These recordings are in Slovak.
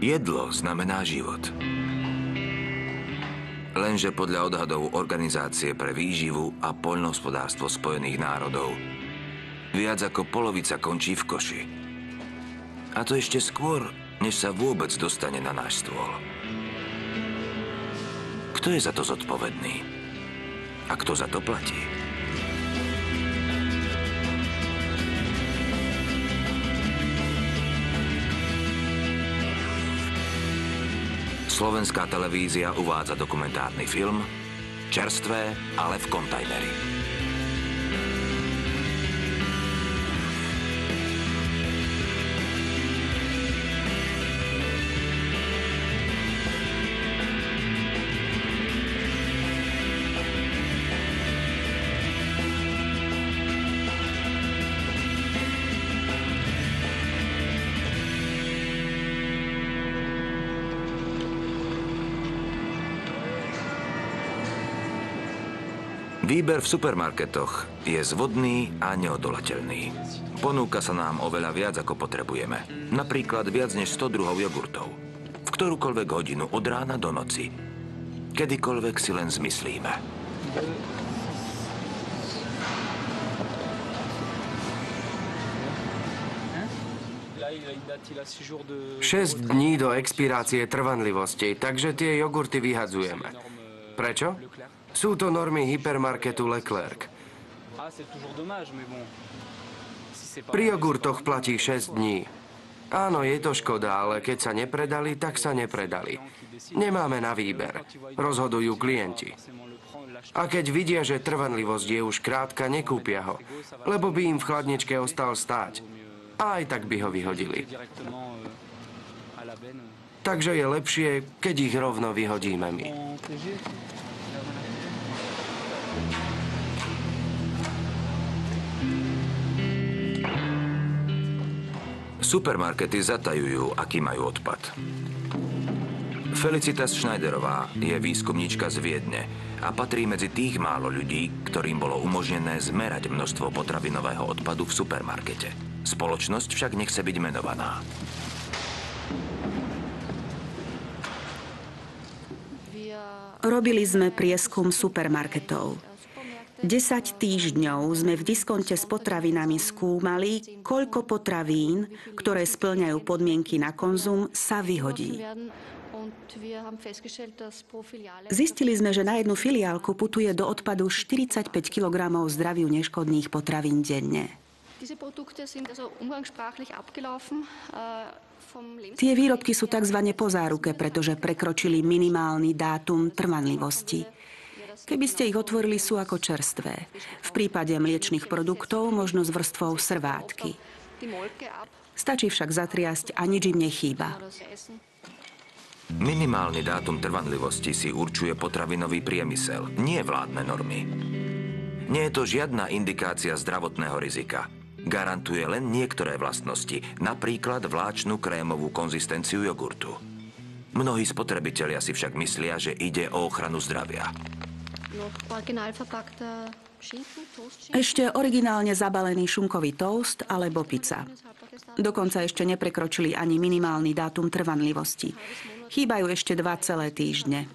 Jedlo znamená život. Lenže podľa odhadov Organizácie pre výživu a poľnohospodárstvo Spojených národov viac ako polovica končí v koši. A to ešte skôr, než sa vôbec dostane na náš stôl. Kto je za to zodpovedný? A kto za to platí? Slovenská televízia uvádza dokumentárny film Čerstvé, ale v kontajneri. Výber v supermarketoch je zvodný a neodolateľný. Ponúka sa nám oveľa viac, ako potrebujeme. Napríklad viac než 100 druhov jogurtov. V ktorúkoľvek hodinu od rána do noci. Kedykoľvek si len zmyslíme. Šesť dní do expirácie trvanlivosti, takže tie jogurty vyhadzujeme. Prečo? Sú to normy hypermarketu Leclerc. Pri jogurtoch platí 6 dní. Áno, je to škoda, ale keď sa nepredali, tak sa nepredali. Nemáme na výber. Rozhodujú klienti. A keď vidia, že trvanlivosť je už krátka, nekúpia ho, lebo by im v chladničke ostal stáť. A aj tak by ho vyhodili. Takže je lepšie, keď ich rovno vyhodíme my. Supermarkety zatajujú, aký majú odpad. Felicitas Schneiderová je výskumníčka z Viedne a patrí medzi tých málo ľudí, ktorým bolo umožnené zmerať množstvo potravinového odpadu v supermarkete. Spoločnosť však nechce byť menovaná. Robili sme prieskum supermarketov. 10 týždňov sme v diskonte s potravinami skúmali, koľko potravín, ktoré spĺňajú podmienky na konzum, sa vyhodí. Zistili sme, že na jednu filiálku putuje do odpadu 45 kg zdraviu neškodných potravín denne. Tie výrobky sú tzv. Po záruke, pretože prekročili minimálny dátum trvanlivosti. Keby ste ich otvorili, sú ako čerstvé. V prípade mliečnych produktov možno s vrstvou srvátky. Stačí však zatriasť a nič im nechýba. Minimálny dátum trvanlivosti si určuje potravinový priemysel, nie vládne normy. Nie je to žiadna indikácia zdravotného rizika. Garantuje len niektoré vlastnosti, napríklad vláčnu krémovú konzistenciu jogurtu. Mnohí spotrebitelia si však myslia, že ide o ochranu zdravia. Ešte originálne zabalený šunkový toast alebo pizza. Dokonca ešte neprekročili ani minimálny dátum trvanlivosti. Chýbajú ešte 2 celé týždne.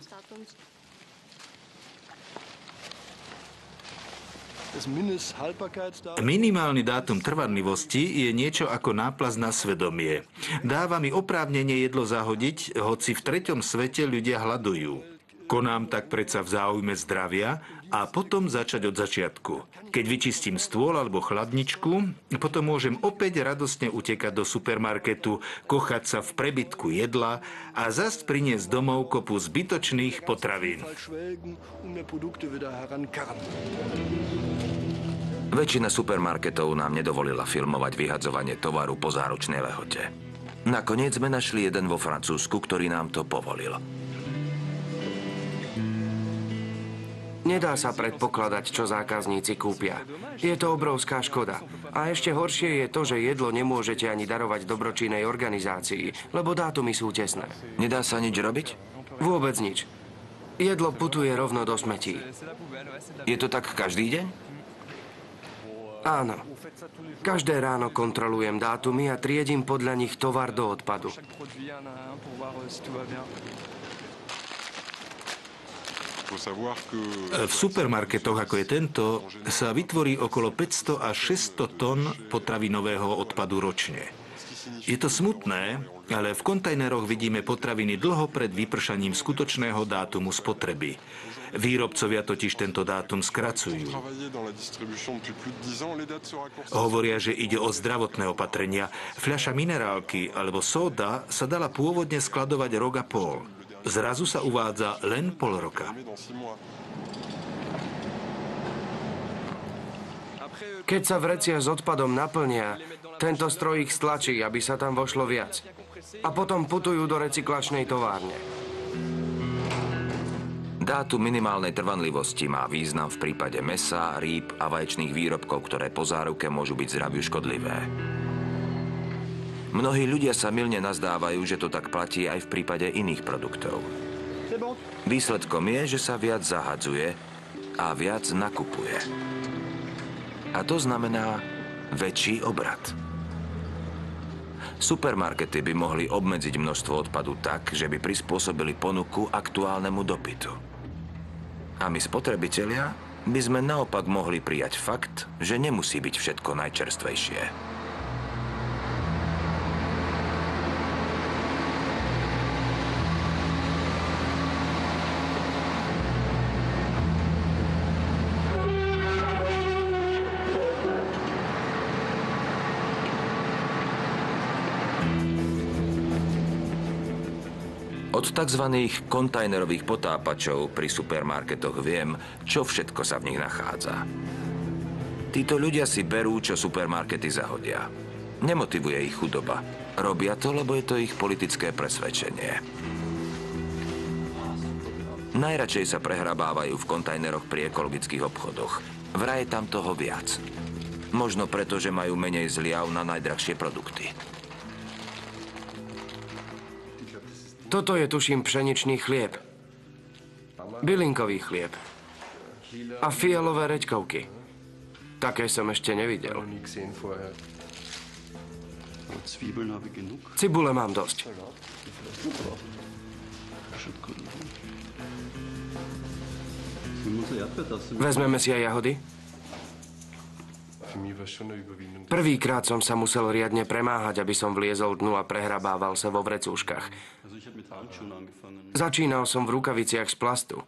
Minimálny dátum trvanlivosti je niečo ako náplast na svedomie. Dáva mi oprávnenie jedlo zahodiť, hoci v 3. svete ľudia hľadujú. Konám tak predsa v záujme zdravia a potom začať od začiatku. Keď vyčistím stôl alebo chladničku, potom môžem opäť radostne utekať do supermarketu, kochať sa v prebytku jedla a zas priniesť domov kopu zbytočných potravín. Väčšina supermarketov nám nedovolila filmovať vyhadzovanie tovaru po záručnej lehote. Nakoniec sme našli jeden vo Francúzsku, ktorý nám to povolil. Nedá sa predpokladať, čo zákazníci kúpia. Je to obrovská škoda. A ešte horšie je to, že jedlo nemôžete ani darovať dobročinnej organizácii, lebo dátumy sú tesné. Nedá sa nič robiť? Vôbec nič. Jedlo putuje rovno do smetí. Je to tak každý deň? Áno. Každé ráno kontrolujem dátumy a triedím podľa nich tovar do odpadu. V supermarketoch, ako je tento, sa vytvorí okolo 500 až 600 tón potravinového odpadu ročne. Je to smutné, ale v kontajneroch vidíme potraviny dlho pred vypršaním skutočného dátumu spotreby. Výrobcovia totiž tento dátum skracujú. Hovoria, že ide o zdravotné opatrenia. Fľaša minerálky alebo sóda sa dala pôvodne skladovať rok a pol. Zrazu sa uvádza len pol roka. Keď sa vrecia s odpadom naplnia, tento stroj ich stlačí, aby sa tam vošlo viac. A potom putujú do recyklačnej továrne. Dátum minimálnej trvanlivosti má význam v prípade mäsa, rýb a vaječných výrobkov, ktoré po záruke môžu byť zdraviu škodlivé. Mnohí ľudia sa mylne nazdávajú, že to tak platí aj v prípade iných produktov. Výsledkom je, že sa viac zahadzuje a viac nakupuje. A to znamená väčší obrat. Supermarkety by mohli obmedziť množstvo odpadu tak, že by prispôsobili ponuku aktuálnemu dopytu. A my spotrebitelia by sme naopak mohli prijať fakt, že nemusí byť všetko najčerstvejšie. Od tzv. Kontajnerových potápačov pri supermarketoch viem, čo všetko sa v nich nachádza. Títo ľudia si berú, čo supermarkety zahodia. Nemotivuje ich chudoba. Robia to, lebo je to ich politické presvedčenie. Najradšej sa prehrabávajú v kontajneroch pri ekologických obchodoch. Vraj je tam toho viac. Možno preto, že majú menej zliav na najdrahšie produkty. Toto je, tuším, pšeničný chlieb. Bylinkový chlieb. A fialové reďkovky. Také som ešte nevidel. Cibule mám dosť. Vezmeme si aj jahody? Prvýkrát som sa musel riadne premáhať, aby som vliezol dnu a prehrabával sa vo vrecúškach. Začínal som v rukaviciach z plastu,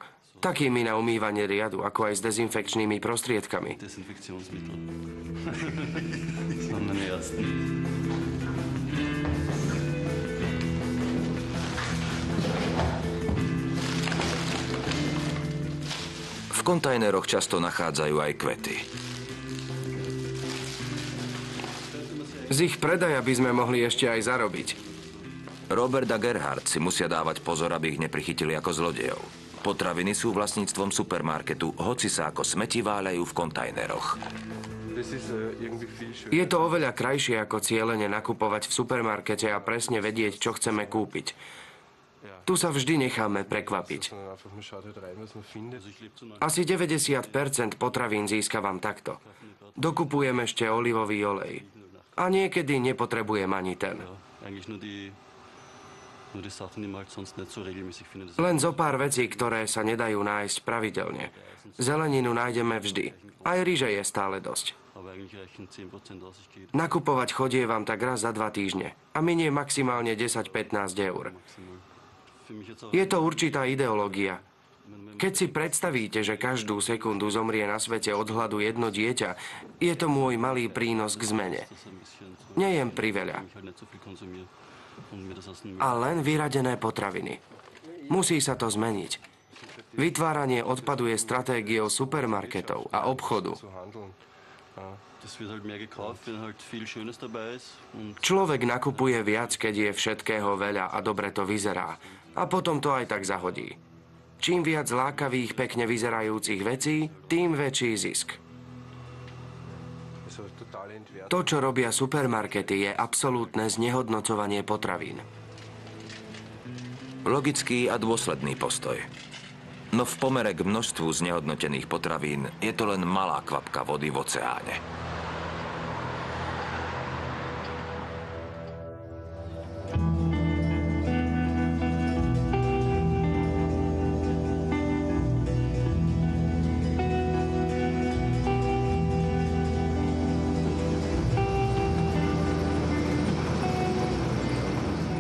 takými na umývanie riadu, ako aj s dezinfekčnými prostriedkami. V kontajneroch často nachádzajú aj kvety. Z ich predaja by sme mohli ešte aj zarobiť. Robert a Gerhard si musia dávať pozor, aby ich neprichytili ako zlodejov. Potraviny sú vlastníctvom supermarketu, hoci sa ako smeti váľajú v kontajneroch. Je to oveľa krajšie ako cieľene nakupovať v supermarkete a presne vedieť, čo chceme kúpiť. Tu sa vždy necháme prekvapiť. Asi 90% potravín získavam takto. Dokupujem ešte olivový olej. A niekedy nepotrebujem ani ten. Len zo pár vecí, ktoré sa nedajú nájsť pravidelne. Zeleninu nájdeme vždy. Aj ryže je stále dosť. Nakupovať chodievam tak raz za 2 týždne. A minie maximálne 10-15 eur. Je to určitá ideológia. Keď si predstavíte, že každú sekundu zomrie na svete od hladu jedno dieťa, je to môj malý prínos k zmene. Nejem priveľa. A len vyradené potraviny. Musí sa to zmeniť. Vytváranie odpadu je stratégiou supermarketov a obchodu. Človek nakupuje viac, keď je všetkého veľa a dobre to vyzerá. A potom to aj tak zahodí. Čím viac lákavých, pekne vyzerajúcich vecí, tým väčší zisk. To, čo robia supermarkety, je absolútne znehodnocovanie potravín. Logický a dôsledný postoj. No v pomere k množstvu znehodnotených potravín je to len malá kvapka vody v oceáne.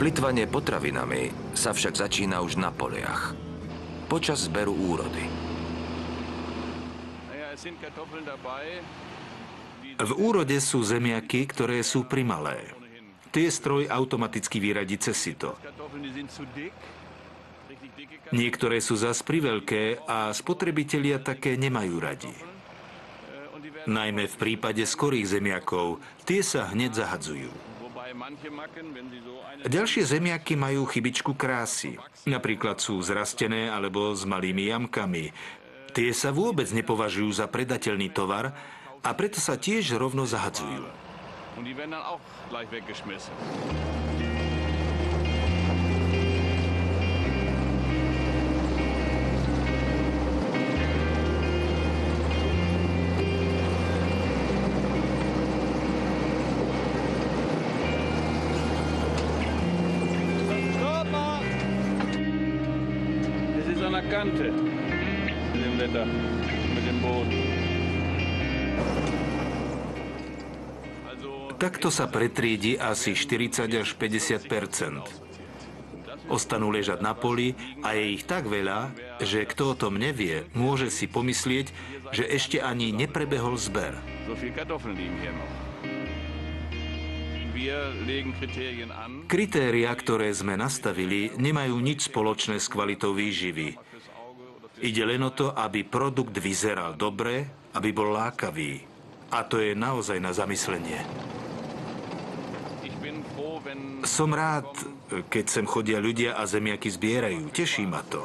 Plytvanie potravinami sa však začína už na poliach. Počas zberu úrody. V úrode sú zemiaky, ktoré sú primalé. Tie stroj automaticky vyradí cez sito. Niektoré sú zas priveľké a spotrebitelia také nemajú radi. Najmä v prípade skorých zemiakov, tie sa hneď zahadzujú. Ďalšie zemiaky majú chybičku krásy. Napríklad sú zrastené alebo s malými jamkami. Tie sa vôbec nepovažujú za predateľný tovar a preto sa tiež rovno zahadzujú. Kante mit dem Wetter, mit dem Boden. Takto sa pretriedi asi 40 až 50%. Ostanú ležať na poli a je ich tak veľa, že kto o tom nevie, môže si pomyslieť, že ešte ani neprebehol zber. Kritériá, ktoré sme nastavili, nemajú nič spoločné s kvalitou výživy. Ide len o to, aby produkt vyzeral dobre, aby bol lákavý. A to je naozaj na zamyslenie. Som rád, keď sem chodia ľudia a zemiaky zbierajú. Teší ma to.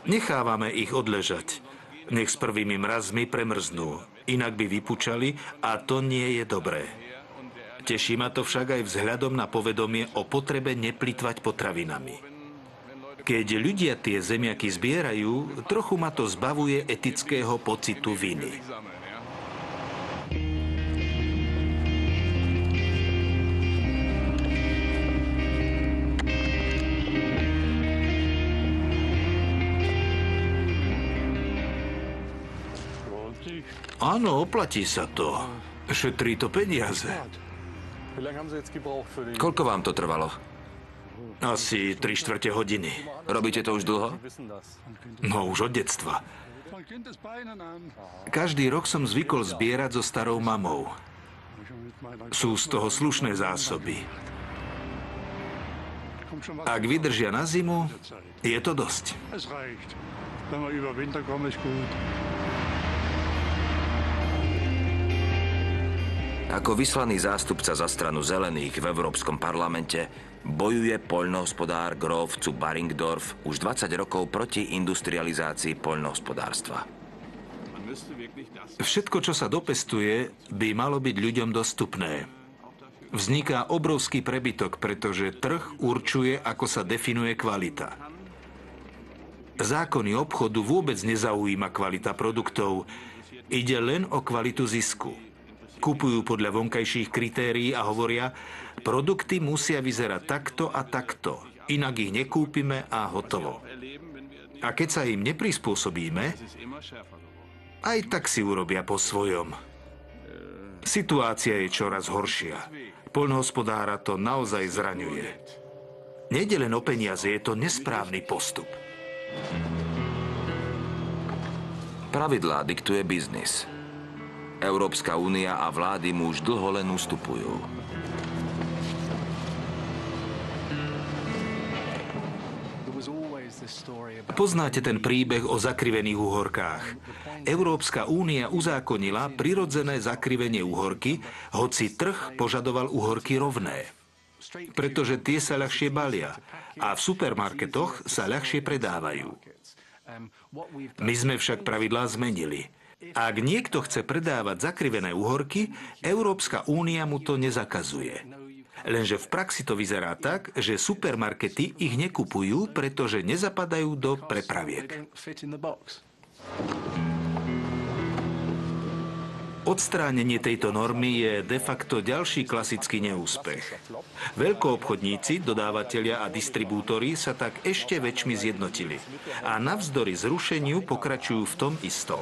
Nechávame ich odležať. Nech s prvými mrazmi premrznú. Inak by vypučali a to nie je dobré. Teší ma to však aj vzhľadom na povedomie o potrebe neplytvať potravinami. Keď ľudia tie zemiaky zbierajú, trochu ma to zbavuje etického pocitu viny. Áno, oplatí sa to. Šetrí to peniaze. Koľko vám to trvalo? Asi 3/4 hodiny. Robíte to už dlho? No už od detstva. Každý rok som zvykol zbierať so starou mamou. Sú z toho slušné zásoby. Ak vydržia na zimu, je to dosť. Ako vyslaný zástupca za stranu zelených v Európskom parlamente bojuje poľnohospodár Grof zu Baringdorf už 20 rokov proti industrializácii poľnohospodárstva. Všetko, čo sa dopestuje, by malo byť ľuďom dostupné. Vzniká obrovský prebytok, pretože trh určuje, ako sa definuje kvalita. Zákony obchodu vôbec nezaujíma kvalita produktov. Ide len o kvalitu zisku. Kupujú podľa vonkajších kritérií a hovoria, produkty musia vyzerať takto a takto, inak ich nekúpime a hotovo. A keď sa im neprispôsobíme, aj tak si urobia po svojom. Situácia je čoraz horšia. Poľnohospodára to naozaj zraňuje. Nejde len o peniaze, je to nesprávny postup. Pravidlá diktuje biznis. Európska únia a vlády mu už dlho len ustupujú. Poznáte ten príbeh o zakrivených uhorkách. Európska únia uzákonila prirodzené zakrivenie uhorky, hoci trh požadoval uhorky rovné. Pretože tie sa ľahšie balia a v supermarketoch sa ľahšie predávajú. My sme však pravidlá zmenili. Ak niekto chce predávať zakrivené uhorky, Európska únia mu to nezakazuje. Lenže v praxi to vyzerá tak, že supermarkety ich nekupujú, pretože nezapadajú do prepraviek. Odstránenie tejto normy je de facto ďalší klasický neúspech. Veľkoobchodníci, dodávateľia a distribútori sa tak ešte väčšmi zjednotili. A navzdory zrušeniu pokračujú v tom istom.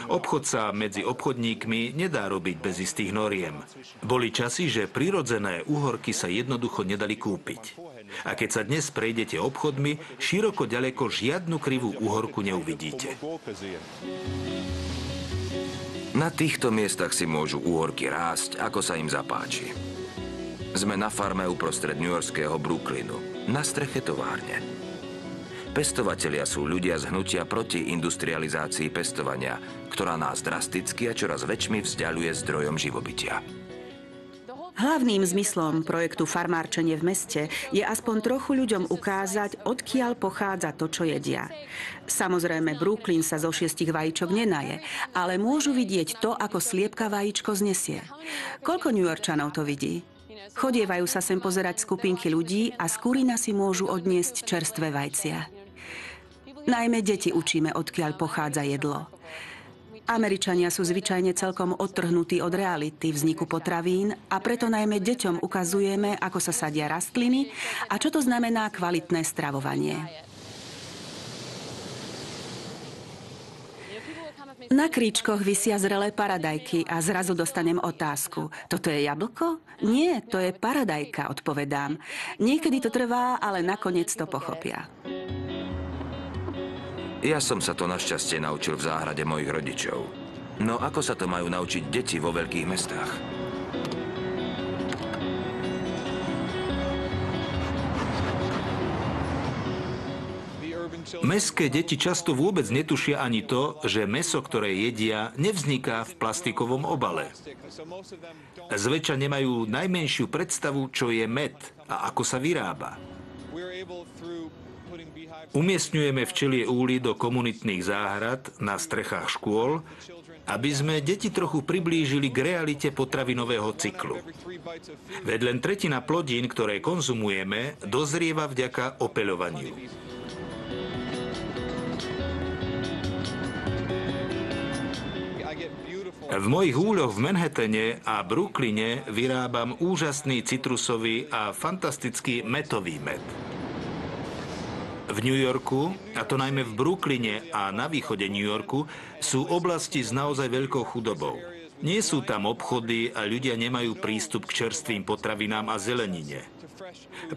Obchod sa medzi obchodníkmi nedá robiť bez istých noriem. Boli časy, že prirodzené úhorky sa jednoducho nedali kúpiť. A keď sa dnes prejdete obchodmi, široko ďaleko žiadnu krivú úhorku neuvidíte. Na týchto miestach si môžu úhorky rásť, ako sa im zapáči. Sme na farme uprostred newyorského Brooklynu, na streche továrne. Pestovatelia sú ľudia z hnutia proti industrializácii pestovania, ktorá nás drasticky a čoraz väčšmi vzdialuje zdrojom živobytia. Hlavným zmyslom projektu Farmárčenie v meste je aspoň trochu ľuďom ukázať, odkiaľ pochádza to, čo jedia. Samozrejme, Brooklyn sa zo 6 vajíčok nenaje, ale môžu vidieť to, ako sliepka vajíčko znesie. Koľko Newyorčanov to vidí? Chodievajú sa sem pozerať skupinky ľudí a z kurína si môžu odniesť čerstvé vajcia. Najmä deti učíme, odkiaľ pochádza jedlo. Američania sú zvyčajne celkom odtrhnutí od reality vzniku potravín a preto najmä deťom ukazujeme, ako sa sadia rastliny a čo to znamená kvalitné stravovanie. Na kríčkoch visia zrelé paradajky a zrazu dostanem otázku. Toto je jablko? Nie, to je paradajka, odpovedám. Niekedy to trvá, ale nakoniec to pochopia. Ja som sa to našťastie naučil v záhrade mojich rodičov. No ako sa to majú naučiť deti vo veľkých mestách? Mestské deti často vôbec netušia ani to, že mäso, ktoré jedia, nevzniká v plastikovom obale. Zväčša nemajú najmenšiu predstavu, čo je med a ako sa vyrába. Umiestňujeme včelie úly do komunitných záhrad na strechách škôl, aby sme deti trochu priblížili k realite potravinového cyklu. Veď len tretina plodín, ktoré konzumujeme, dozrieva vďaka opeľovaniu. V mojich úľoch v Manhattane a Brooklyne vyrábam úžasný citrusový a fantastický metový med. V New Yorku, a to najmä v Brooklyne a na východe New Yorku, sú oblasti s naozaj veľkou chudobou. Nie sú tam obchody a ľudia nemajú prístup k čerstvým potravinám a zelenine.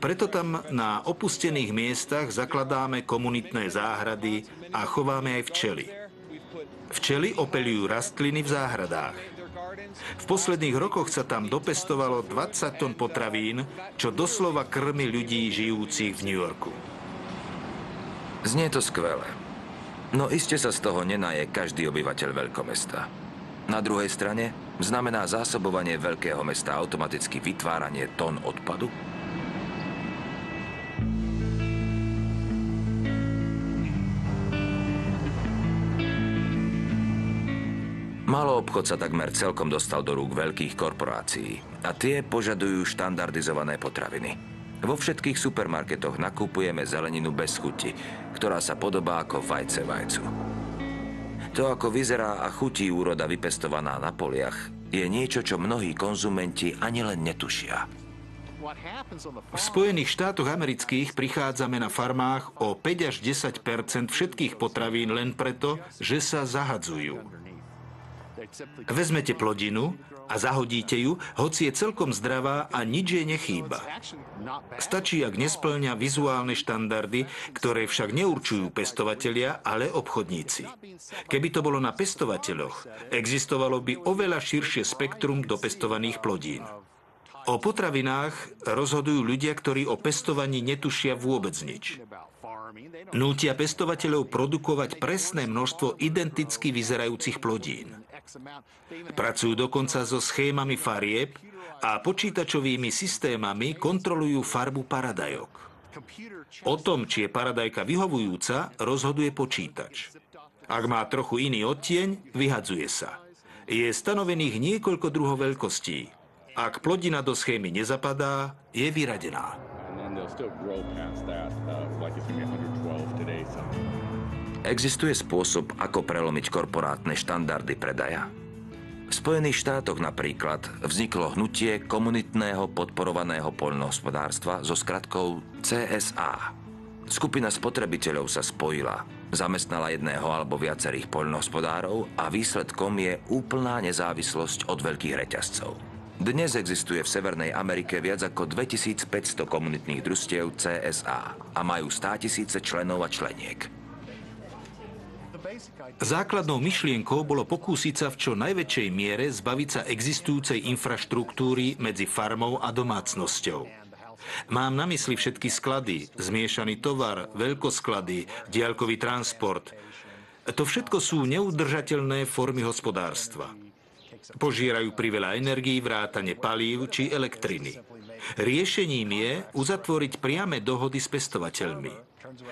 Preto tam na opustených miestach zakladáme komunitné záhrady a chováme aj včely. Včely opeľujú rastliny v záhradách. V posledných rokoch sa tam dopestovalo 20 tón potravín, čo doslova krmi ľudí žijúcich v New Yorku. Znie to skvelé. No iste sa z toho nenaje každý obyvateľ veľkomesta. Na druhej strane znamená zásobovanie veľkého mesta automaticky vytváranie tón odpadu? Maloobchod sa takmer celkom dostal do rúk veľkých korporácií a tie požadujú štandardizované potraviny. Vo všetkých supermarketoch nakupujeme zeleninu bez chuti, ktorá sa podobá ako vajce vajcu. To, ako vyzerá a chutí úroda vypestovaná na poliach, je niečo, čo mnohí konzumenti ani len netušia. V Spojených štátoch amerických prichádzame na farmách o 5 až 10% všetkých potravín len preto, že sa zahadzujú. Vezmete plodinu a zahodíte ju, hoci je celkom zdravá a nič jej nechýba. Stačí, ak nespĺňa vizuálne štandardy, ktoré však neurčujú pestovatelia, ale obchodníci. Keby to bolo na pestovateľoch, existovalo by oveľa širšie spektrum dopestovaných plodín. O potravinách rozhodujú ľudia, ktorí o pestovaní netušia vôbec nič. Nútia pestovateľov produkovať presné množstvo identicky vyzerajúcich plodín. Pracujú dokonca so schémami farieb a počítačovými systémami kontrolujú farbu paradajok. O tom, či je paradajka vyhovujúca, rozhoduje počítač. Ak má trochu iný odtieň, vyhadzuje sa. Je stanovených niekoľko druhov veľkostí. Ak plodina do schémy nezapadá, je vyradená. Existuje spôsob, ako prelomiť korporátne štandardy predaja? V Spojených štátoch napríklad vzniklo hnutie komunitného podporovaného poľnohospodárstva so skratkou CSA. Skupina spotrebiteľov sa spojila, zamestnala jedného alebo viacerých poľnohospodárov a výsledkom je úplná nezávislosť od veľkých reťazcov. Dnes existuje v Severnej Amerike viac ako 2500 komunitných družstiev CSA a majú 100 000 členov a členiek. Základnou myšlienkou bolo pokúsiť sa v čo najväčšej miere zbaviť sa existujúcej infraštruktúry medzi farmou a domácnosťou. Mám na mysli všetky sklady, zmiešaný tovar, veľkosklady, diaľkový transport. To všetko sú neudržateľné formy hospodárstva. Požierajú priveľa energií, vrátane palív či elektriny. Riešením je uzatvoriť priame dohody s pestovateľmi.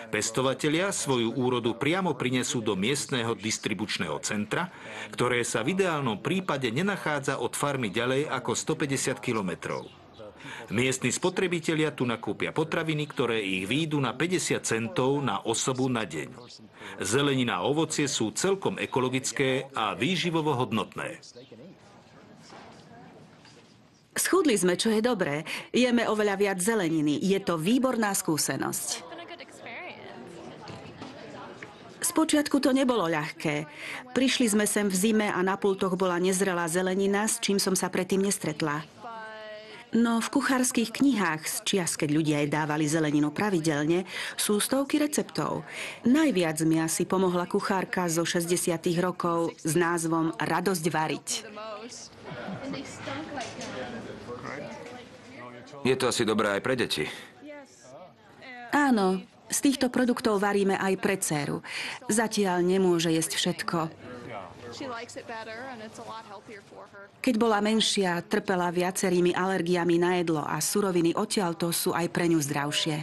Pestovatelia svoju úrodu priamo prinesú do miestneho distribučného centra, ktoré sa v ideálnom prípade nenachádza od farmy ďalej ako 150 kilometrov. Miestni spotrebitelia tu nakúpia potraviny, ktoré ich výjdu na 50 centov na osobu na deň. Zelenina a ovocie sú celkom ekologické a výživovo hodnotné. Schudli sme, čo je dobré. Jeme oveľa viac zeleniny. Je to výborná skúsenosť. Spočiatku to nebolo ľahké. Prišli sme sem v zime a na pultoch bola nezrelá zelenina, s čím som sa predtým nestretla. No v kuchárskych knihách, z čias, keď ľudia jej dávali zeleninu pravidelne, sú stovky receptov. Najviac mi asi pomohla kuchárka zo 60. rokov s názvom Radosť variť. Je to asi dobré aj pre deti. Áno, z týchto produktov varíme aj pre dcéru. Zatiaľ nemôže jesť všetko. Keď bola menšia, trpela viacerými alergiami na jedlo a suroviny odtiaľto sú aj pre ňu zdravšie.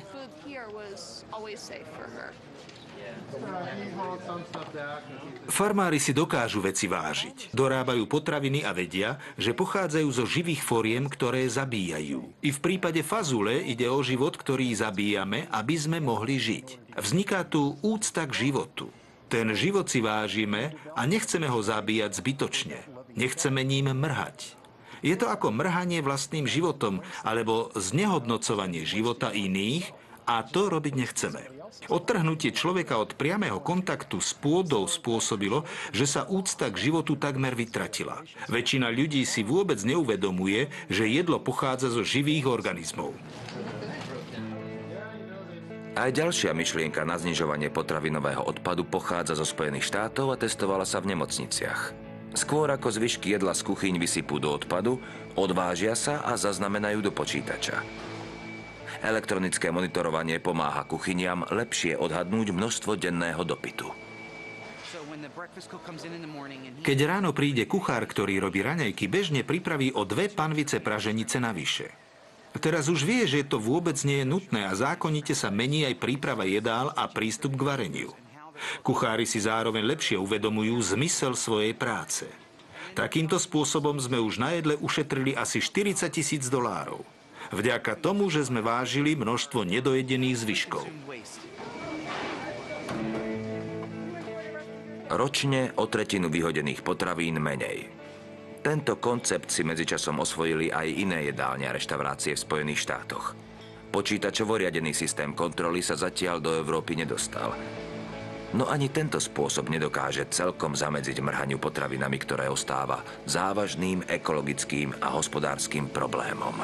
Farmári si dokážu veci vážiť. Dorábajú potraviny a vedia, že pochádzajú zo živých foriem, ktoré zabíjajú. I v prípade fazule ide o život, ktorý zabíjame, aby sme mohli žiť. Vzniká tu úcta k životu. Ten život si vážime a nechceme ho zabíjať zbytočne. Nechceme ním mrhať. Je to ako mrhanie vlastným životom alebo znehodnocovanie života iných a to robiť nechceme. Odtrhnutie človeka od priameho kontaktu s pôdou spôsobilo, že sa úcta k životu takmer vytratila. Väčšina ľudí si vôbec neuvedomuje, že jedlo pochádza zo živých organizmov. Aj ďalšia myšlienka na znižovanie potravinového odpadu pochádza zo Spojených štátov a testovala sa v nemocniciach. Skôr ako zvyšky jedla z kuchyň vysypú do odpadu, odvážia sa a zaznamenajú do počítača. Elektronické monitorovanie pomáha kuchyniam lepšie odhadnúť množstvo denného dopytu. Keď ráno príde kuchár, ktorý robí raňajky, bežne pripraví o 2 panvice praženice navyše. Teraz už vie, že to vôbec nie je nutné a zákonite sa mení aj príprava jedál a prístup k vareniu. Kuchári si zároveň lepšie uvedomujú zmysel svojej práce. Takýmto spôsobom sme už na jedle ušetrili asi $40 000. Vďaka tomu, že sme vážili množstvo nedojedených zvyškov. Ročne o 1/3 vyhodených potravín menej. Tento koncept si medzičasom osvojili aj iné jedálne a reštaurácie v Spojených štátoch. Počítačovo riadený systém kontroly sa zatiaľ do Európy nedostal. No ani tento spôsob nedokáže celkom zamedziť mrhaniu potravinami, ktoré ostáva závažným ekologickým a hospodárskym problémom.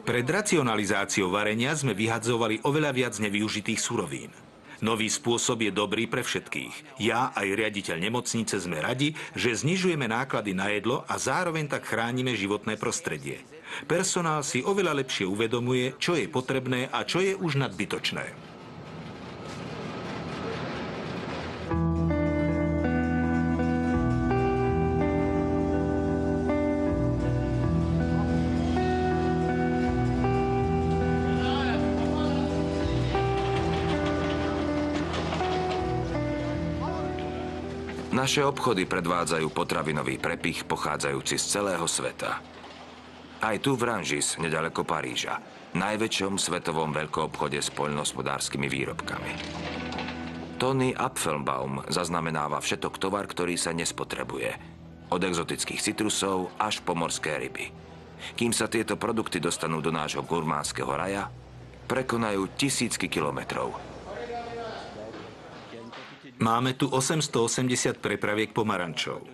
Pred racionalizáciou varenia sme vyhadzovali oveľa viac nevyužitých surovín. Nový spôsob je dobrý pre všetkých. Ja aj riaditeľ nemocnice sme radi, že znižujeme náklady na jedlo a zároveň tak chránime životné prostredie. Personál si oveľa lepšie uvedomuje, čo je potrebné a čo je už nadbytočné. Naše obchody predvádzajú potravinový prepych pochádzajúci z celého sveta. Aj tu v Rangis, nedaleko Paríža. najväčšom svetovom veľkoobchode s poľnohospodárskymi výrobkami. Tony Apfelbaum zaznamenáva všetok tovar, ktorý sa nespotrebuje. Od exotických citrusov až po morské ryby. Kým sa tieto produkty dostanú do nášho gurmánskeho raja, prekonajú tisícky kilometrov. Máme tu 880 prepraviek pomarančov.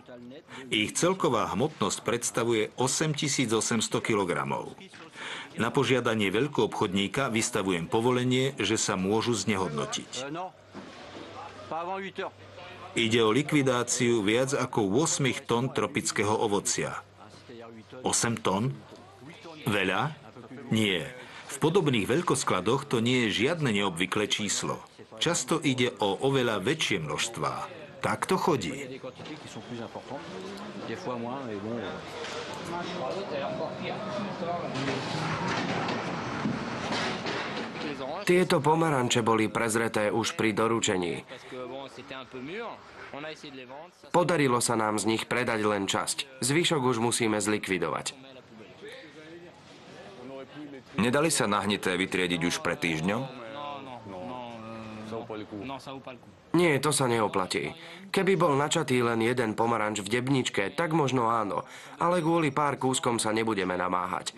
Ich celková hmotnosť predstavuje 8800 kg. Na požiadanie veľkoobchodníka vystavujem povolenie, že sa môžu znehodnotiť. Ide o likvidáciu viac ako 8 tón tropického ovocia. 8 tón? Veľa? Nie. V podobných veľkoskladoch to nie je žiadne neobvyklé číslo. Často ide o oveľa väčšie množstvá. Tak to chodí. Tieto pomaranče boli prezreté už pri doručení. Podarilo sa nám z nich predať len časť. Zvyšok už musíme zlikvidovať. Nedali sa nahnité vytriediť už pred týždňom? Nie, to sa neoplatí. Keby bol načatý len jeden pomaranč v debničke, tak možno áno, ale kvôli pár kúskom sa nebudeme namáhať.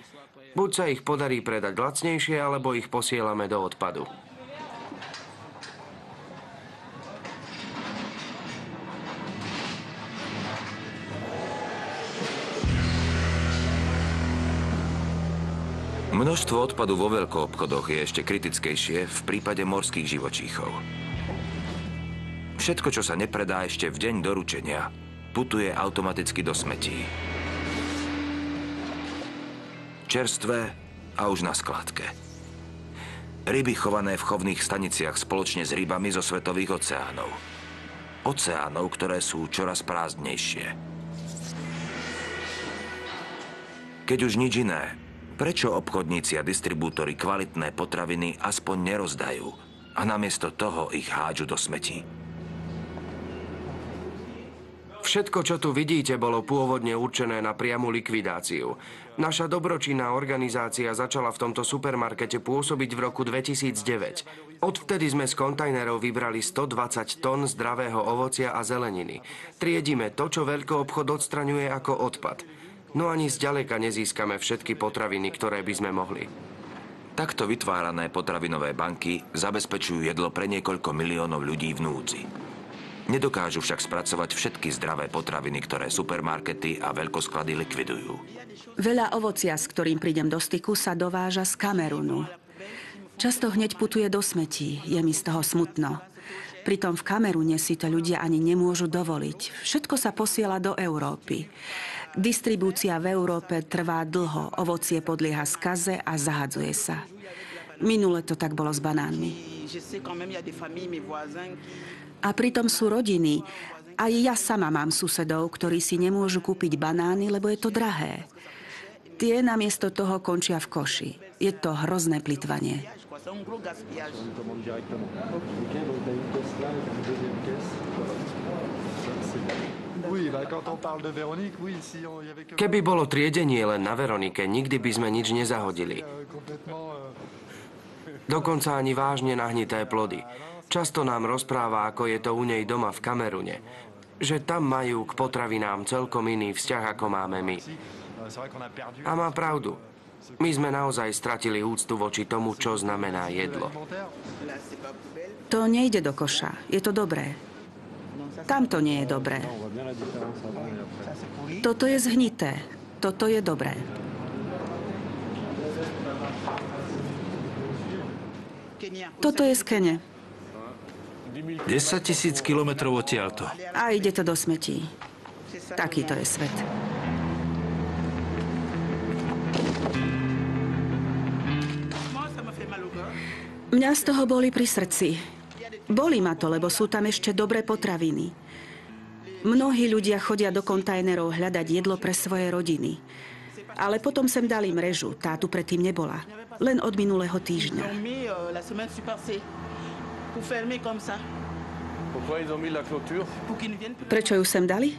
Buď sa ich podarí predať lacnejšie, alebo ich posielame do odpadu. Množstvo odpadu vo veľkoobchodoch je ešte kritickejšie v prípade morských živočíchov. Všetko, čo sa nepredá ešte v deň doručenia, putuje automaticky do smetí. Čerstvé a už na skladke. Ryby chované v chovných staniciach spoločne s rybami zo svetových oceánov. Oceánov, ktoré sú čoraz prázdnejšie. Keď už nič iné, prečo obchodníci a distribútori kvalitné potraviny aspoň nerozdajú a namiesto toho ich hádžu do smetí? Všetko, čo tu vidíte, bolo pôvodne určené na priamu likvidáciu. Naša dobročinná organizácia začala v tomto supermarkete pôsobiť v roku 2009. Odvtedy sme z kontajnerov vybrali 120 tón zdravého ovocia a zeleniny. Triedime to, čo veľkoobchod odstraňuje ako odpad. No ani zďaleka nezískame všetky potraviny, ktoré by sme mohli. Takto vytvárané potravinové banky zabezpečujú jedlo pre niekoľko miliónov ľudí v núdzi. Nedokážu však spracovať všetky zdravé potraviny, ktoré supermarkety a veľkosklady likvidujú. Veľa ovocia, s ktorým prídem do styku, sa dováža z Kamerunu. Často hneď putuje do smetí, je mi z toho smutno. Pritom v Kamerune si to ľudia ani nemôžu dovoliť. Všetko sa posiela do Európy. Distribúcia v Európe trvá dlho, ovocie podlieha skaze a zahadzuje sa. Minule to tak bolo s banánmi. A pritom sú rodiny. Aj ja sama mám susedov, ktorí si nemôžu kúpiť banány, lebo je to drahé. Tie namiesto toho končia v koši. Je to hrozné plytvanie. Keby bolo triedenie len na Veronike, nikdy by sme nič nezahodili. Dokonca ani vážne nahnité plody. Často nám rozpráva, ako je to u nej doma v Kamerune. Že tam majú k potravinám celkom iný vzťah, ako máme my. A má pravdu. My sme naozaj stratili úctu voči tomu, čo znamená jedlo. To nejde do koša. Je to dobré. Tam to nie je dobré. Toto je zhnité. Toto je dobré. Toto je z Kene. 10 000 kilometrov odtiaľto. A ide to do smetí. Takýto je svet. Mňa z toho boli pri srdci. Boli ma to, lebo sú tam ešte dobré potraviny. Mnohí ľudia chodia do kontajnerov hľadať jedlo pre svoje rodiny. Ale potom sem dali mrežu, tá tu predtým nebola. Len od minulého týždňa. Prečo ju sem dali?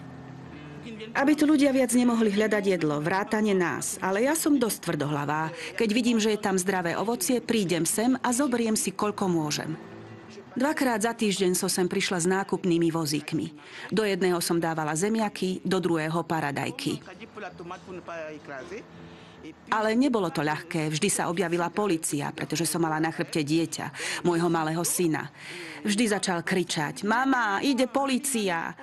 Aby tu ľudia viac nemohli hľadať jedlo, vrátane nás. Ale ja som dosť tvrdohlavá. Keď vidím, že je tam zdravé ovocie, prídem sem a zoberiem si, koľko môžem. 2-krát za týždeň som sem prišla s nákupnými vozíkmi. Do jedného som dávala zemiaky, do druhého paradajky. Ale nebolo to ľahké. Vždy sa objavila polícia, pretože som mala na chrbte dieťa, môjho malého syna. Vždy začal kričať: "Mama, ide polícia!"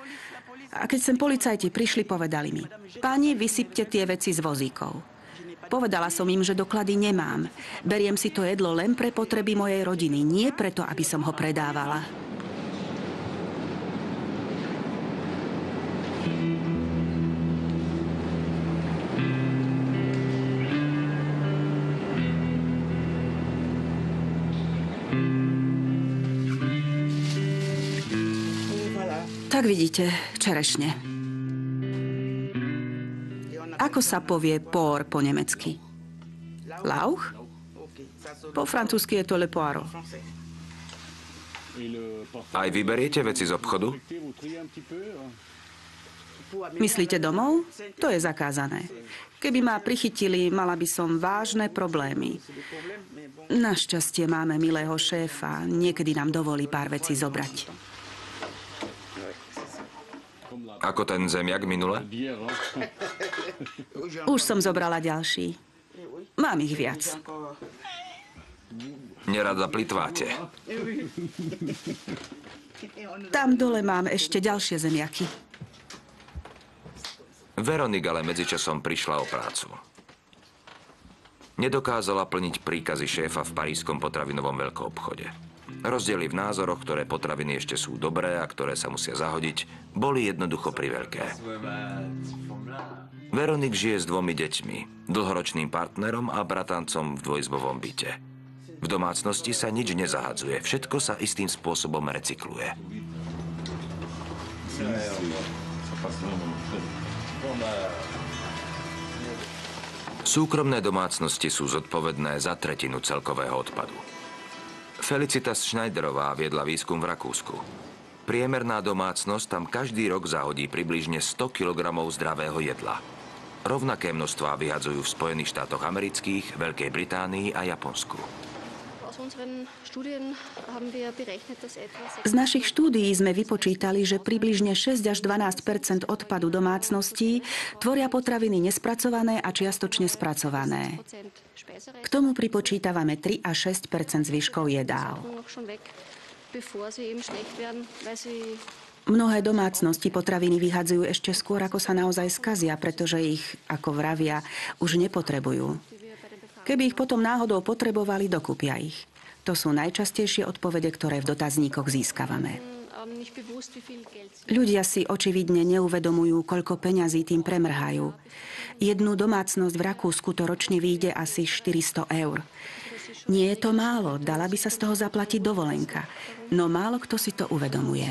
A keď sem policajti prišli, povedali mi: "Pani, vysypte tie veci z vozíkov." Povedala som im, že doklady nemám. Beriem si to jedlo len pre potreby mojej rodiny, nie preto, aby som ho predávala. Tak vidíte, čerešne. Ako sa povie pór po nemecky? Lauch? Po francúzsky je to le poireau. Aj vy beriete veci z obchodu? Myslíte domov? To je zakázané. Keby ma prichytili, mala by som vážne problémy. Našťastie máme milého šéfa. Niekedy nám dovolí pár vecí zobrať. Ako ten zemiak minule? Už som zobrala ďalší. Mám ich viac. Nerada plitváte. Tam dole mám ešte ďalšie zemiaky. Veronika ale medzičasom prišla o prácu. Nedokázala plniť príkazy šéfa v parížskom potravinovom veľkoobchode. Rozdiely v názoroch, ktoré potraviny ešte sú dobré a ktoré sa musia zahodiť, boli jednoducho priveľké. Veronik žije s 2 deťmi, dlhoročným partnerom a bratancom v dvojizbovom byte. V domácnosti sa nič nezahadzuje, všetko sa istým spôsobom recykluje. Súkromné domácnosti sú zodpovedné za 1/3 celkového odpadu. Felicitas Schneiderová viedla výskum v Rakúsku. Priemerná domácnosť tam každý rok zahodí približne 100 kg zdravého jedla. Rovnaké množstvá vyhadzujú v Spojených štátoch amerických, Veľkej Británii a Japonsku. Z našich štúdií sme vypočítali, že približne 6 až 12 odpadu domácností tvoria potraviny nespracované a čiastočne spracované. K tomu pripočítavame 3 až 6 zvyškov jedál. Mnohé domácnosti potraviny vyhadzujú ešte skôr, ako sa naozaj skazia, pretože ich, ako vravia, už nepotrebujú. Keby ich potom náhodou potrebovali, dokúpia ich. To sú najčastejšie odpovede, ktoré v dotazníkoch získavame. Ľudia si očividne neuvedomujú, koľko peňazí tým premrhajú. Jednu domácnosť v Rakúsku to ročne vyjde asi 400 eur. Nie je to málo, dala by sa z toho zaplatiť dovolenka. No málo kto si to uvedomuje.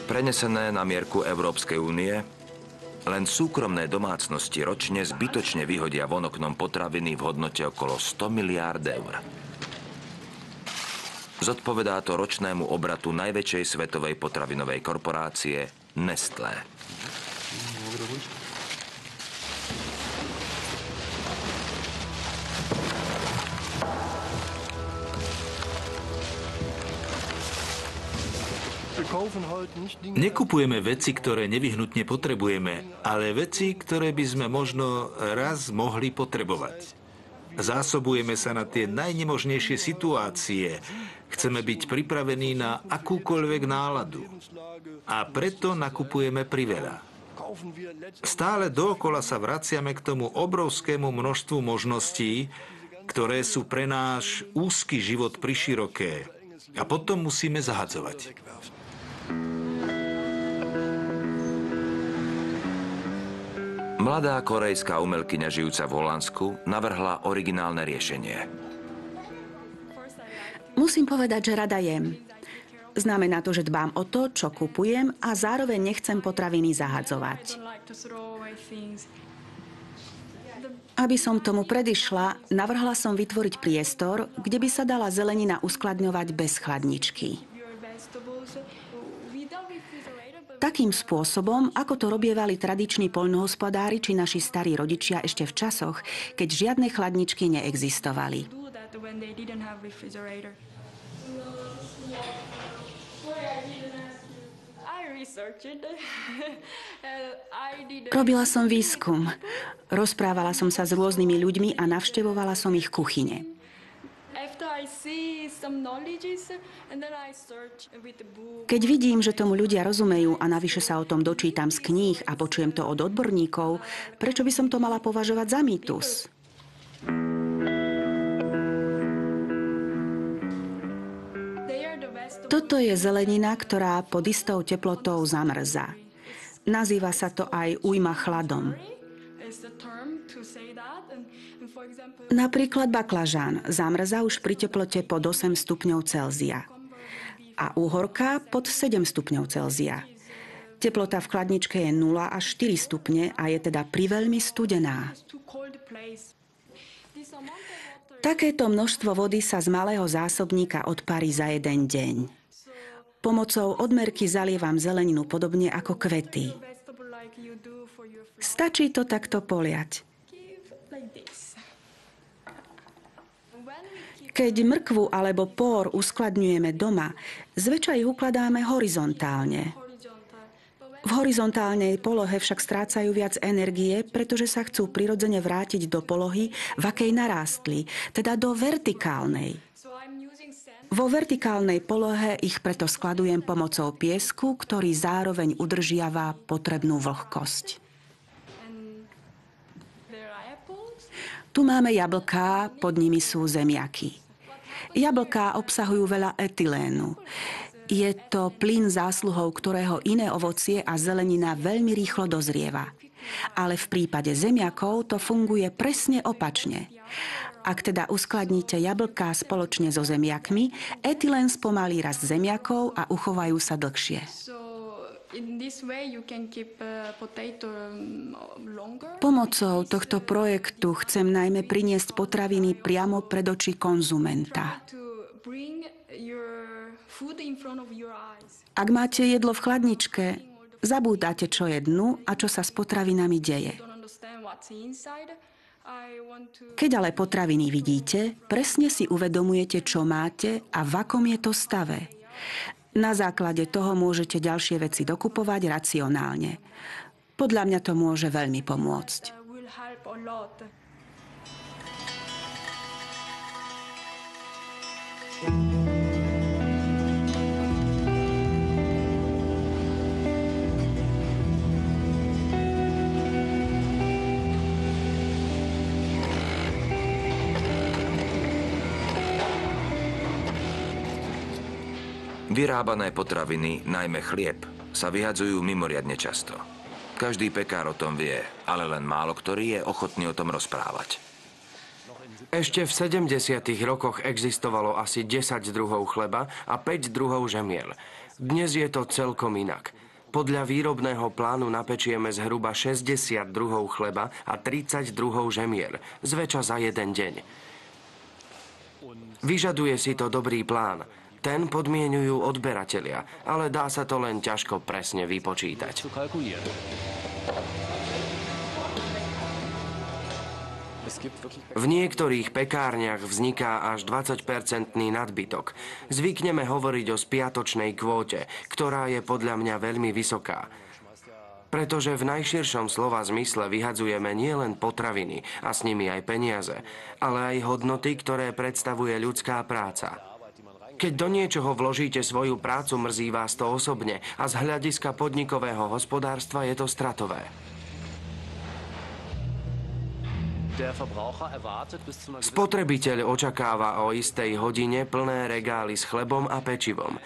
Prenesené na mierku Európskej únie, len súkromné domácnosti ročne zbytočne vyhodia von oknom potraviny v hodnote okolo 100 miliárd eur. Zodpovedá to ročnému obratu najväčšej svetovej potravinovej korporácie Nestlé. Nekupujeme veci, ktoré nevyhnutne potrebujeme, ale veci, ktoré by sme možno raz mohli potrebovať. Zásobujeme sa na tie najnemožnejšie situácie. Chceme byť pripravení na akúkoľvek náladu. A preto nakupujeme priveľa. Stále dookola sa vraciame k tomu obrovskému množstvu možností, ktoré sú pre náš úzky život priširoké. A potom musíme zahadzovať. Mladá korejská umelkyňa žijúca v Holandsku navrhla originálne riešenie. Musím povedať, že rada jem. Znamená to, že dbám o to, čo kupujem a zároveň nechcem potraviny zahadzovať. Aby som tomu predišla, navrhla som vytvoriť priestor, kde by sa dala zelenina uskladňovať bez chladničky. Takým spôsobom, ako to robievali tradiční poľnohospodári či naši starí rodičia ešte v časoch, keď žiadne chladničky neexistovali. Robila som výskum. Rozprávala som sa s rôznymi ľuďmi a navštevovala som ich kuchyne. Keď vidím, že tomu ľudia rozumejú a navyše sa o tom dočítam z kníh a počujem to od odborníkov, prečo by som to mala považovať za mýtus? Toto je zelenina, ktorá pod istou teplotou zamrzá. Nazýva sa to aj ujma chladom. Napríklad baklažán zamrzá už pri teplote pod 8 stupňov Celzia a uhorka pod 7 stupňov Celzia. Teplota v chladničke je 0 až 4 stupne a je teda priveľmi studená. Takéto množstvo vody sa z malého zásobníka odparí za jeden deň. Pomocou odmerky zalievam zeleninu podobne ako kvety. Stačí to takto poliať. Keď mrkvu alebo pór uskladňujeme doma, zväčša ich ukladáme horizontálne. V horizontálnej polohe však strácajú viac energie, pretože sa chcú prirodzene vrátiť do polohy, v akej narástli, teda do vertikálnej. Vo vertikálnej polohe ich preto skladujem pomocou piesku, ktorý zároveň udržiava potrebnú vlhkosť. Tu máme jablká, pod nimi sú zemiaky. Jablká obsahujú veľa etylénu. Je to plyn zásluhou, ktorého iné ovocie a zelenina veľmi rýchlo dozrieva. Ale v prípade zemiakov to funguje presne opačne. Ak teda uskladníte jablká spoločne so zemiakmi, etylén spomalí rast zemiakov a uchovajú sa dlhšie. Pomocou tohto projektu chcem najmä priniesť potraviny priamo pred oči konzumenta. Ak máte jedlo v chladničke, zabúdate, čo je dnu a čo sa s potravinami deje. Keď ale potraviny vidíte, presne si uvedomujete, čo máte a v akom je to stave. Na základe toho môžete ďalšie veci dokupovať racionálne. Podľa mňa to môže veľmi pomôcť. Vyrábané potraviny, najmä chlieb, sa vyhadzujú mimoriadne často. Každý pekár o tom vie, ale len málo ktorý je ochotný o tom rozprávať. Ešte v 70. rokoch existovalo asi 10 druhov chleba a 5 druhov žemiel. Dnes je to celkom inak. Podľa výrobného plánu napečieme zhruba 60 druhov chleba a 30 druhov žemiel, zväčša za jeden deň. Vyžaduje si to dobrý plán. Ten podmienujú odberatelia, ale dá sa to len ťažko presne vypočítať. V niektorých pekárniach vzniká až 20% nadbytok. Zvykneme hovoriť o spiatočnej kvóte, ktorá je podľa mňa veľmi vysoká. Pretože v najširšom slova zmysle vyhadzujeme nielen potraviny a s nimi aj peniaze, ale aj hodnoty, ktoré predstavuje ľudská práca. Keď do niečoho vložíte svoju prácu, mrzí vás to osobne a z hľadiska podnikového hospodárstva je to stratové. Spotrebiteľ očakáva o istej hodine plné regály s chlebom a pečivom.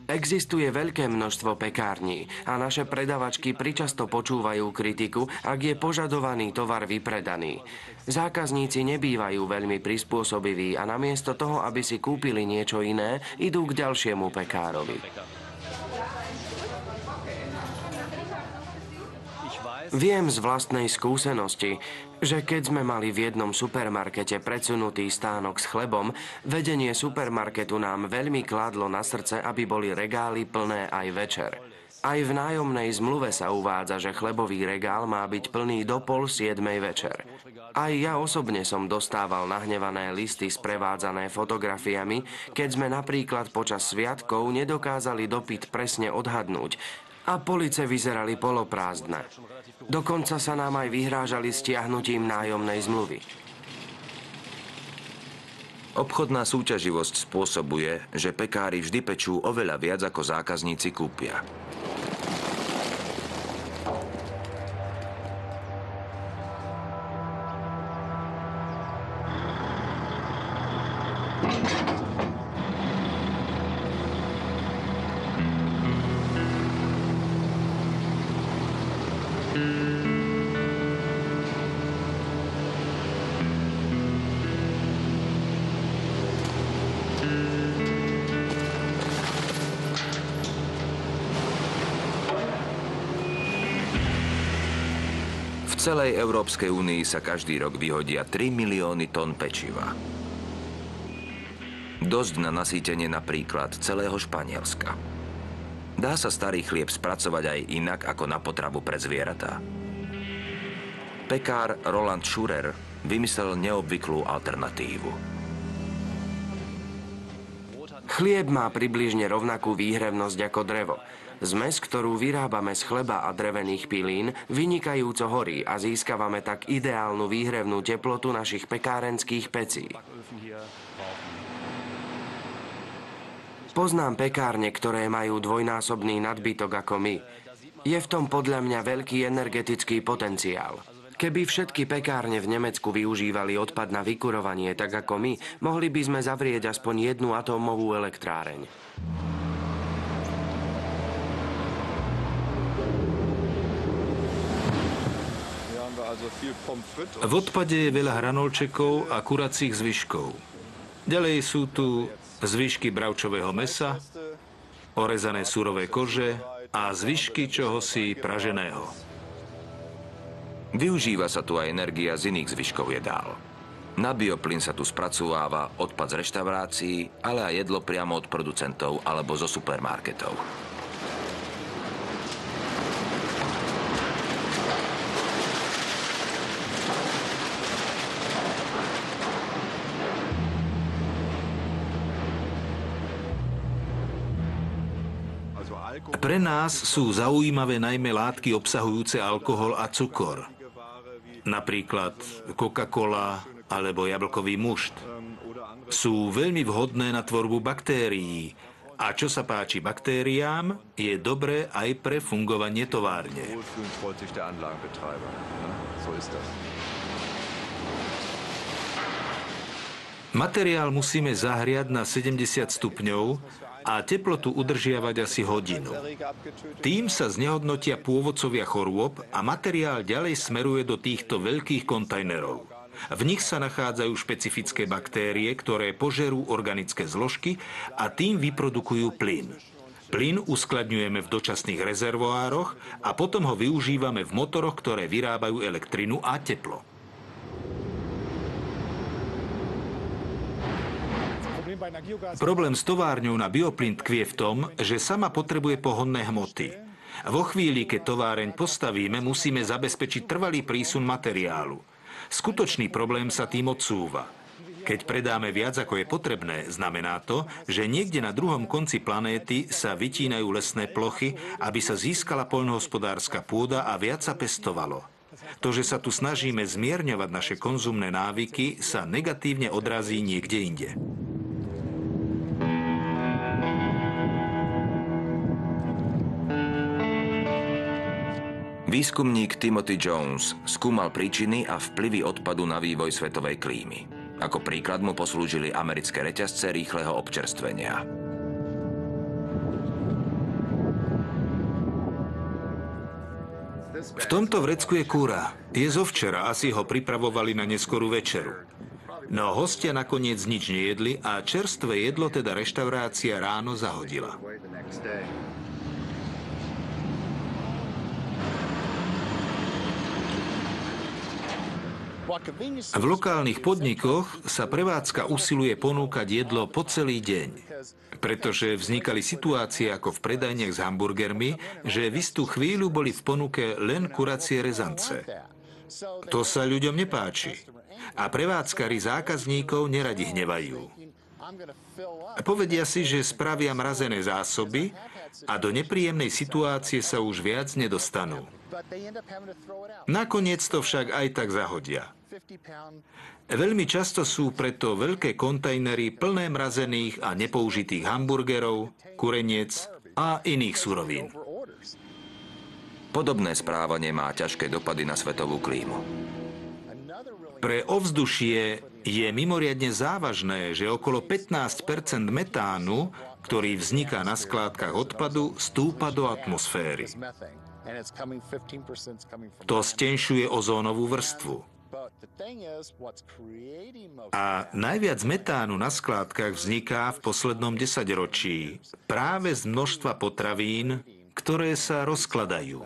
Existuje veľké množstvo pekární a naše predavačky pričasto počúvajú kritiku, ak je požadovaný tovar vypredaný. Zákazníci nebývajú veľmi prispôsobiví a namiesto toho, aby si kúpili niečo iné, idú k ďalšiemu pekárovi. Viem z vlastnej skúsenosti, že keď sme mali v jednom supermarkete predsunutý stánok s chlebom, vedenie supermarketu nám veľmi kládlo na srdce, aby boli regály plné aj večer. Aj v nájomnej zmluve sa uvádza, že chlebový regál má byť plný do 6:30 večer. Aj ja osobne som dostával nahnevané listy sprevádzané fotografiami, keď sme napríklad počas sviatkov nedokázali dopyt presne odhadnúť a police vyzerali poloprázdne. Dokonca sa nám aj vyhrážali stiahnutím nájomnej zmluvy. Obchodná súťaživosť spôsobuje, že pekári vždy pečú oveľa viac, ako zákazníci kúpia. V celej Európskej únii sa každý rok vyhodia 3 milióny tón pečiva. Dosť na nasýtenie napríklad celého Španielska. Dá sa starý chlieb spracovať aj inak ako na potravu pre zvieratá. Pekár Roland Schurer vymyslel neobvyklú alternatívu. Chlieb má približne rovnakú výhrevnosť ako drevo. Zmes, ktorú vyrábame z chleba a drevených pilín, vynikajúco horí a získavame tak ideálnu výhrevnú teplotu našich pekárenských pecí. Poznám pekárne, ktoré majú dvojnásobný nadbytok ako my. Je v tom podľa mňa veľký energetický potenciál. Keby všetky pekárne v Nemecku využívali odpad na vykurovanie tak ako my, mohli by sme zavrieť aspoň jednu atómovú elektráreň. V odpade je veľa hranolčekov a kuracích zvyškov. Ďalej sú tu zvyšky bravčového mäsa, orezané surové kože a zvyšky čohosi praženého. Využíva sa tu aj energia z iných zvyškov jedál. Na bioplyn sa tu spracováva odpad z reštaurácií, ale aj jedlo priamo od producentov alebo zo supermarketov. Pre nás sú zaujímavé najmä látky obsahujúce alkohol a cukor. Napríklad Coca-Cola alebo jablkový mušt. Sú veľmi vhodné na tvorbu baktérií. A čo sa páči baktériám, je dobré aj pre fungovanie továrne. Materiál musíme zahriať na 70 stupňov a teplotu udržiavať asi hodinu. Tým sa znehodnotia pôvodcovia chorôb a materiál ďalej smeruje do týchto veľkých kontajnerov. V nich sa nachádzajú špecifické baktérie, ktoré požerú organické zložky a tým vyprodukujú plyn. Plyn uskladňujeme v dočasných rezervoároch a potom ho využívame v motoroch, ktoré vyrábajú elektrinu a teplo. Problém s továrňou na bioplyn tkvie v tom, že sama potrebuje pohonné hmoty. Vo chvíli, keď továreň postavíme, musíme zabezpečiť trvalý prísun materiálu. Skutočný problém sa tým odsúva. Keď predáme viac, ako je potrebné, znamená to, že niekde na druhom konci planéty sa vytínajú lesné plochy, aby sa získala poľnohospodárska pôda a viac sa pestovalo. To, že sa tu snažíme zmierňovať naše konzumné návyky, sa negatívne odrazí niekde inde. Výskumník Timothy Jones skúmal príčiny a vplyvy odpadu na vývoj svetovej klímy. Ako príklad mu poslúžili americké reťazce rýchleho občerstvenia. V tomto vrecku je kúra. Je zo včera, asi ho pripravovali na neskorú večeru. No hostia nakoniec nič nejedli a čerstvé jedlo teda reštaurácia ráno zahodila. V lokálnych podnikoch sa prevádzka usiluje ponúkať jedlo po celý deň, pretože vznikali situácie ako v predajniach s hamburgermi, že v istú chvíľu boli v ponuke len kuracie rezance. To sa ľuďom nepáči a prevádzkari zákazníkov neradi hnevajú. Povedia si, že spravia mrazené zásoby a do nepríjemnej situácie sa už viac nedostanú. Nakoniec to však aj tak zahodia. Veľmi často sú preto veľké kontajnery plné mrazených a nepoužitých hamburgerov, kureniec a iných surovín. Podobné správanie má ťažké dopady na svetovú klímu. Pre ovzdušie je mimoriadne závažné, že okolo 15% metánu, ktorý vzniká na skládkach odpadu, stúpa do atmosféry. To stenšuje ozónovú vrstvu. A najviac metánu na skládkach vzniká v poslednom desaťročí práve z množstva potravín, ktoré sa rozkladajú.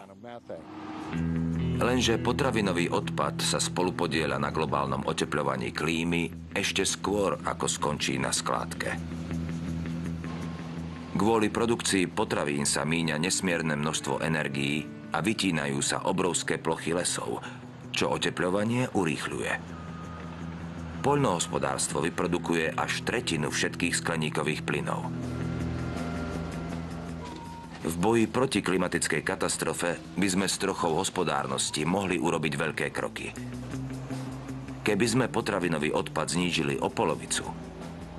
Lenže potravinový odpad sa spolupodieľa na globálnom otepľovaní klímy ešte skôr, ako skončí na skládke. Kvôli produkcii potravín sa míňa nesmierne množstvo energií a vytínajú sa obrovské plochy lesov, čo otepľovanie urýchľuje. Poľnohospodárstvo vyprodukuje až tretinu všetkých skleníkových plynov. V boji proti klimatickej katastrofe by sme s trochou hospodárnosti mohli urobiť veľké kroky. Keby sme potravinový odpad znížili o polovicu,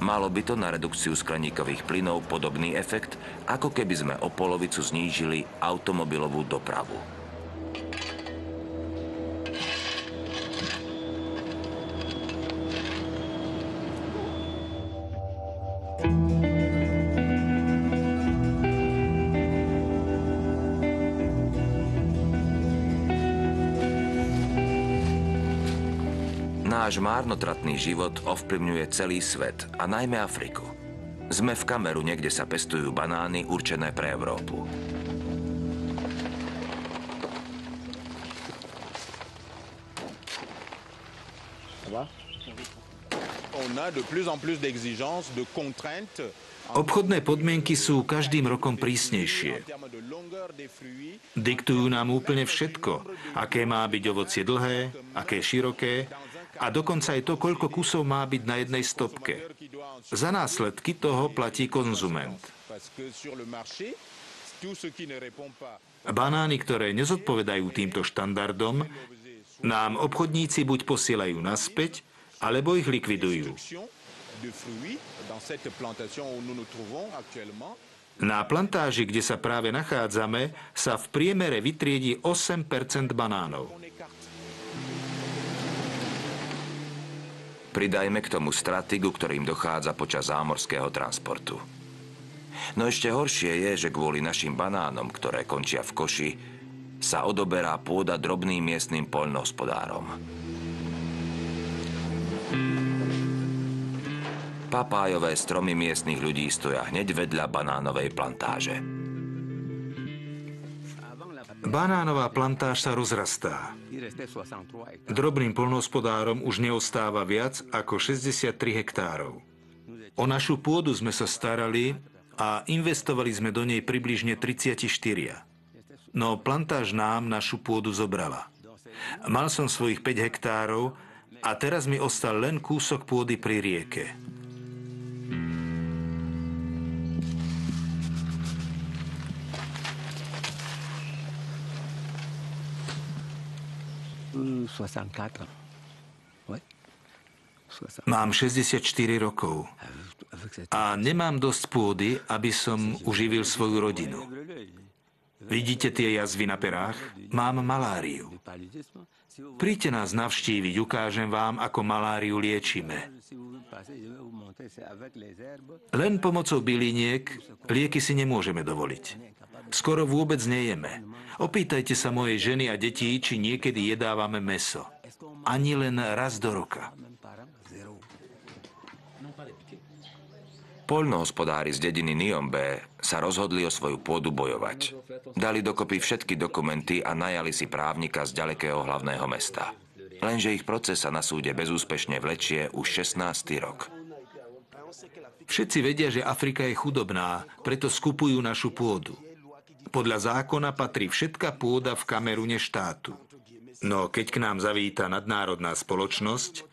malo by to na redukciu skleníkových plynov podobný efekt, ako keby sme o polovicu znížili automobilovú dopravu. Náš márnotratný život ovplyvňuje celý svet a najmä Afriku. Sme v Kamerune, kde sa pestujú banány určené pre Európu. Obchodné podmienky sú každým rokom prísnejšie. Diktujú nám úplne všetko, aké má byť ovocie dlhé, aké široké, a dokonca aj to, koľko kusov má byť na jednej stopke. Za následky toho platí konzument. Banány, ktoré nezodpovedajú týmto štandardom, nám obchodníci buď posielajú naspäť, alebo ich likvidujú. Na plantáži, kde sa práve nachádzame, sa v priemere vytriedí 8% banánov. Pridajme k tomu straty, ku ktorým dochádza počas zámorského transportu. No ešte horšie je, že kvôli našim banánom, ktoré končia v koši, sa odoberá pôda drobným miestnym poľnohospodárom. Papájové stromy miestnych ľudí stoja hneď vedľa banánovej plantáže. Banánová plantáž sa rozrastá. Drobným poľnohospodárom už neostáva viac ako 63 hektárov. O našu pôdu sme sa starali a investovali sme do nej približne 34. No plantáž nám našu pôdu zobrala. Mal som svojich 5 hektárov a teraz mi ostal len kúsok pôdy pri rieke. Mám 64 rokov a nemám dosť pôdy, aby som uživil svoju rodinu. Vidíte tie jazvy na perách? Mám maláriu. Príďte nás navštíviť, ukážem vám, ako maláriu liečime. Len pomocou byliniek lieky si nemôžeme dovoliť. Skoro vôbec nejeme. Opýtajte sa mojej ženy a detí, či niekedy jedávame mäso. Ani len raz do roka. Poľnohospodári z dediny Niombe sa rozhodli o svoju pôdu bojovať. Dali dokopy všetky dokumenty a najali si právnika z ďalekého hlavného mesta. Lenže ich proces sa na súde bezúspešne vlečie už 16. rok. Všetci vedia, že Afrika je chudobná, preto skupujú našu pôdu. Podľa zákona patrí všetká pôda v Kamerune štátu. No keď k nám zavíta nadnárodná spoločnosť,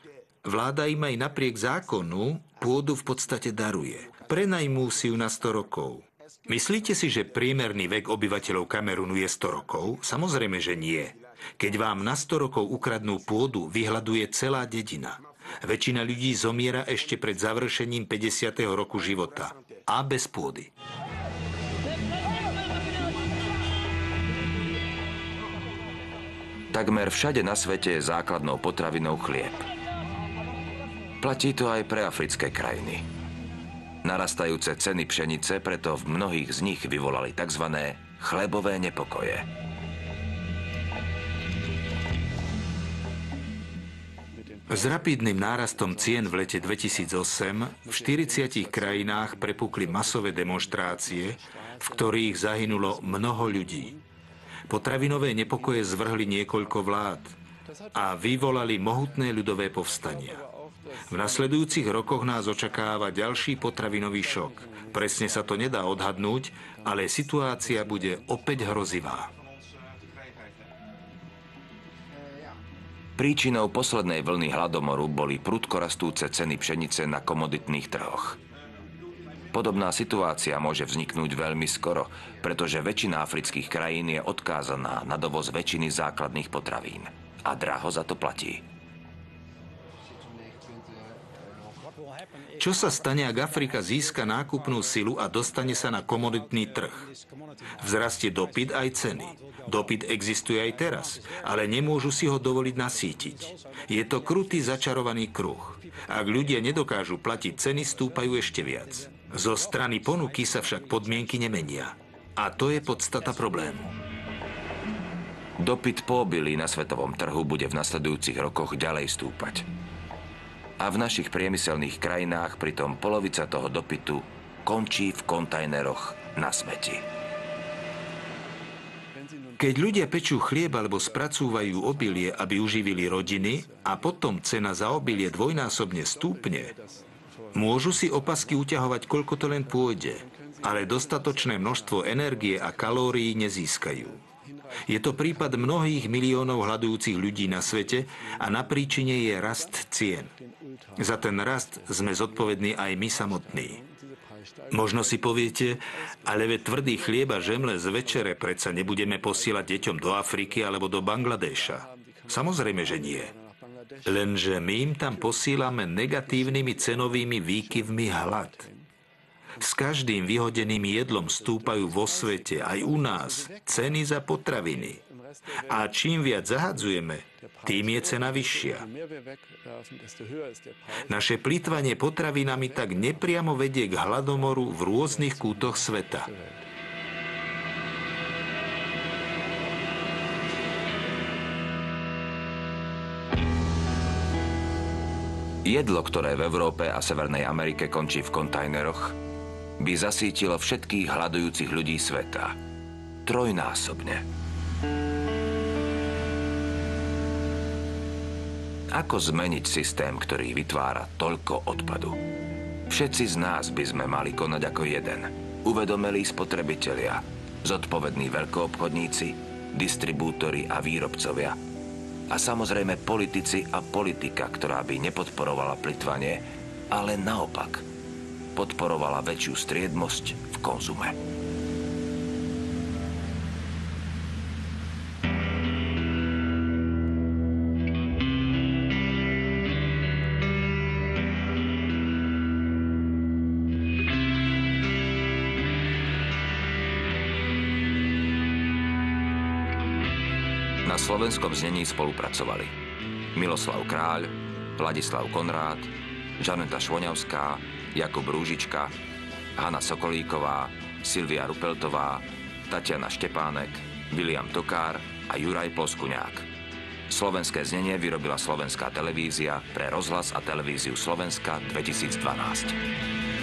vláda im aj napriek zákonu pôdu v podstate daruje. Prenajmú si ju na 100 rokov. Myslíte si, že priemerný vek obyvateľov Kamerunu je 100 rokov? Samozrejme, že nie. Keď vám na 100 rokov ukradnú pôdu, vyhladuje celá dedina. Väčšina ľudí zomiera ešte pred završením 50. roku života. A bez pôdy. Takmer všade na svete je základnou potravinou chlieb. Platí to aj pre africké krajiny. Narastajúce ceny pšenice preto v mnohých z nich vyvolali tzv. Chlebové nepokoje. S rapidným nárastom cien v lete 2008 v 40 krajinách prepukli masové demonštrácie, v ktorých zahynulo mnoho ľudí. Potravinové nepokoje zvrhli niekoľko vlád a vyvolali mohutné ľudové povstania. V nasledujúcich rokoch nás očakáva ďalší potravinový šok. Presne sa to nedá odhadnúť, ale situácia bude opäť hrozivá. Príčinou poslednej vlny hladomoru boli prudko rastúce ceny pšenice na komoditných trhoch. Podobná situácia môže vzniknúť veľmi skoro, pretože väčšina afrických krajín je odkázaná na dovoz väčšiny základných potravín. A draho za to platí. Čo sa stane, ak Afrika získa nákupnú silu a dostane sa na komoditný trh? Vzrastie dopyt aj ceny. Dopyt existuje aj teraz, ale nemôžu si ho dovoliť nasýtiť. Je to krutý začarovaný kruh. Ak ľudia nedokážu platiť ceny, stúpajú ešte viac. Zo strany ponuky sa však podmienky nemenia. A to je podstata problému. Dopyt po obilí na svetovom trhu bude v nasledujúcich rokoch ďalej stúpať. A v našich priemyselných krajinách pritom polovica toho dopytu končí v kontajneroch na smeti. Keď ľudia pečú chlieb alebo spracúvajú obilie, aby uživili rodiny a potom cena za obilie dvojnásobne stúpne, môžu si opasky uťahovať, koľko to len pôjde, ale dostatočné množstvo energie a kalórií nezískajú. Je to prípad mnohých miliónov hladujúcich ľudí na svete a na príčine je rast cien. Za ten rast sme zodpovední aj my samotní. Možno si poviete, ale veď tvrdý chlieb a žemle z večere predsa nebudeme posielať deťom do Afriky alebo do Bangladeša. Samozrejme, že nie. Lenže my im tam posílame negatívnymi cenovými výkyvmi hlad. S každým vyhodeným jedlom stúpajú vo svete, aj u nás, ceny za potraviny. A čím viac zahadzujeme, tým je cena vyššia. Naše plytvanie potravinami tak nepriamo vedie k hladomoru v rôznych kútoch sveta. Jedlo, ktoré v Európe a Severnej Amerike končí v kontajneroch, by zasítilo všetkých hladujúcich ľudí sveta. Trojnásobne. Ako zmeniť systém, ktorý vytvára toľko odpadu? Všetci z nás by sme mali konať ako jeden. Uvedomelí spotrebitelia, zodpovední veľkoobchodníci, distribútori a výrobcovia. A samozrejme politici a politika, ktorá by nepodporovala plytvanie, ale naopak podporovala väčšiu striedmosť v konzume. Na slovenskom znení spolupracovali Miloslav Kráľ, Ladislav Konrád, Žaneta Švoňavská, Jakub Rúžička, Hana Sokolíková, Silvia Rupeltová, Tatiana Štepánek, William Tokár a Juraj Ploskuňák. Slovenské znenie vyrobila Slovenská televízia pre rozhlas a televíziu Slovenska 2012.